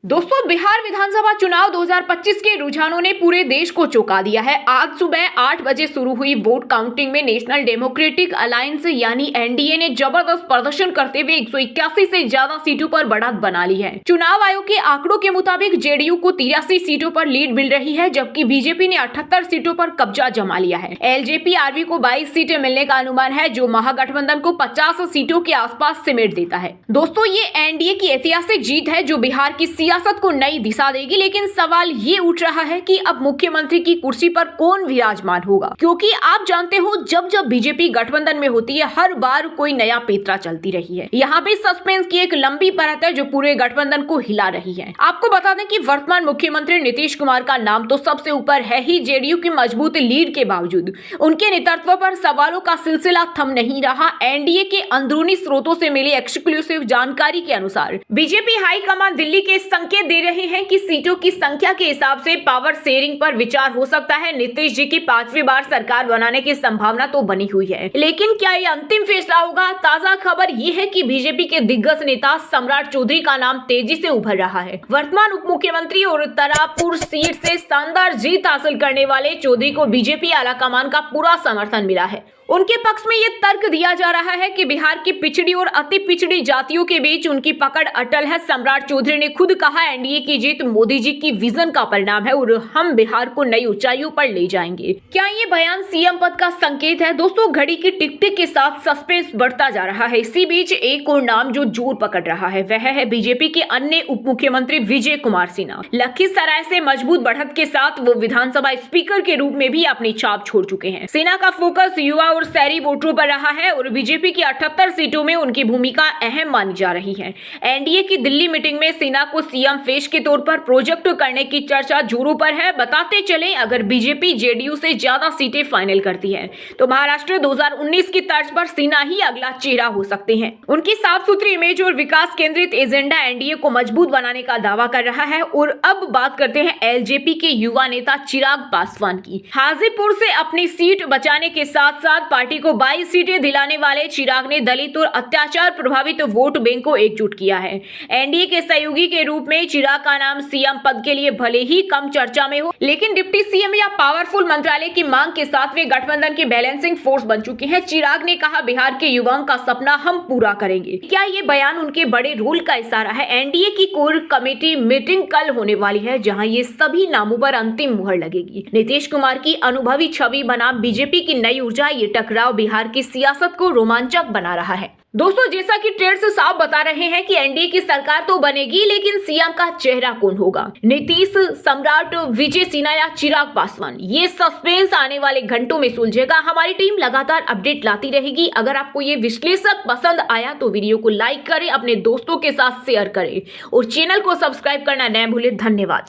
दोस्तों, बिहार विधानसभा चुनाव 2025 के रुझानों ने पूरे देश को चौंका दिया है। आज सुबह 8 बजे शुरू हुई वोट काउंटिंग में नेशनल डेमोक्रेटिक अलायंस यानी एनडीए ने जबरदस्त प्रदर्शन करते हुए 181 से ज्यादा सीटों पर बढ़त बना ली है। चुनाव आयोग के आंकड़ों के मुताबिक जेडीयू को 83 सीटों पर लीड मिल रही है, जबकि बीजेपी ने 78 सीटों पर कब्जा जमा लिया है। एलजेपी आरवी को 22 सीटें मिलने का अनुमान है, जो महागठबंधन को 50 सीटों के आसपास सिमट देता है। दोस्तों, ये एनडीए की ऐतिहासिक जीत है जो बिहार की सियासत को नई दिशा देगी। लेकिन सवाल ये उठ रहा है कि अब मुख्यमंत्री की कुर्सी पर कौन विराजमान होगा, क्योंकि आप जानते हो जब बीजेपी गठबंधन में होती है हर बार कोई नया पेंतरा चलती रही है। यहाँ पे सस्पेंस की एक लंबी परत है जो पूरे गठबंधन को हिला रही है। आपको बता दें कि वर्तमान मुख्यमंत्री नीतीश कुमार का नाम तो सबसे ऊपर है ही। जेडीयू की मजबूत लीड के बावजूद उनके नेतृत्व पर सवालों का सिलसिला थम नहीं रहा। एनडीए के अंदरूनी स्रोतों से मिली एक्सक्लूसिव जानकारी के अनुसार बीजेपी हाईकमान दिल्ली के संकेत दे रहे हैं कि सीटों की संख्या के हिसाब से पावर शेयरिंग पर विचार हो सकता है। नीतीश जी की 5वीं बार सरकार बनाने की संभावना तो बनी हुई है, लेकिन क्या ये अंतिम फैसला होगा? ताजा खबर ये है कि बीजेपी के दिग्गज नेता सम्राट चौधरी का नाम तेजी से उभर रहा है। वर्तमान उप मुख्यमंत्री और तारापुर सीट से शानदार जीत हासिल करने वाले चौधरी को बीजेपी आलाकमान का पूरा समर्थन मिला है। उनके पक्ष में ये तर्क दिया जा रहा है कि बिहार की पिछड़ी और अति पिछड़ी जातियों के बीच उनकी पकड़ अटल है। सम्राट चौधरी ने खुद कहा, एनडीए की जीत मोदी जी की विजन का परिणाम है और हम बिहार को नई ऊंचाइयों पर ले जाएंगे। क्या ये बयान सीएम पद का संकेत है? दोस्तों, घड़ी की टिक टिक के साथ सस्पेंस बढ़ता जा रहा है। इसी बीच एक और नाम जो जोर पकड़ रहा है वह है बीजेपी के अन्य उप मुख्यमंत्री विजय कुमार सिन्हा। लखीसराय से मजबूत बढ़त के साथ वो विधानसभा स्पीकर के रूप में भी अपनी छाप छोड़ चुके हैं। सिन्हा का फोकस युवा और शहरी वोटरों पर रहा है और बीजेपी की 78 सीटों में उनकी भूमिका अहम मानी जा रही है। एनडीए की दिल्ली मीटिंग में सिन्हा को सीएम फेस के तौर पर प्रोजेक्ट करने की चर्चा जोरों पर है। बताते चलें, अगर बीजेपी जेडीयू से ज्यादा सीटें फाइनल करती है तो महाराष्ट्र 2019 की तर्ज पर सिन्हा ही अगला चेहरा हो सकते हैं। उनकी साफ सुथरी इमेज और विकास केंद्रित एजेंडा एनडीए को मजबूत बनाने का दावा कर रहा है। और अब बात करते हैं एलजेपी के युवा नेता चिराग पासवान की। हाजीपुर से अपनी सीट बचाने के साथ साथ पार्टी को 22 सीटें दिलाने वाले चिराग ने दलित और अत्याचार प्रभावित वोट बैंक को एकजुट किया है। एनडीए के सहयोगी के रूप में चिराग का नाम सीएम पद के लिए भले ही कम चर्चा में हो, लेकिन डिप्टी सीएम या पावरफुल मंत्रालय की मांग के साथ वे गठबंधन के बैलेंसिंग फोर्स बन चुके हैं। चिराग ने कहा, बिहार के युवाओं का सपना हम पूरा करेंगे। क्या ये बयान उनके बड़े रोल का इशारा है? एनडीए की कोर कमेटी मीटिंग कल होने वाली है, जहां ये सभी नामों पर अंतिम मुहर लगेगी। नीतीश कुमार की अनुभवी छवि बनाम बीजेपी की नई ऊर्जा, ये टकराव बिहार की सियासत को रोमांचक बना रहा है। दोस्तों, जैसा कि ट्रेंड्स साफ बता रहे हैं कि एनडीए की सरकार तो बनेगी, लेकिन सीएम का चेहरा कौन होगा? नीतीश, सम्राट, विजय सिन्हा या चिराग पासवान? ये सस्पेंस आने वाले घंटों में सुलझेगा। हमारी टीम लगातार अपडेट लाती रहेगी। अगर आपको ये विश्लेषक पसंद आया तो वीडियो को लाइक करें, अपने दोस्तों के साथ शेयर करें और चैनल को सब्सक्राइब करना न भूलें। धन्यवाद।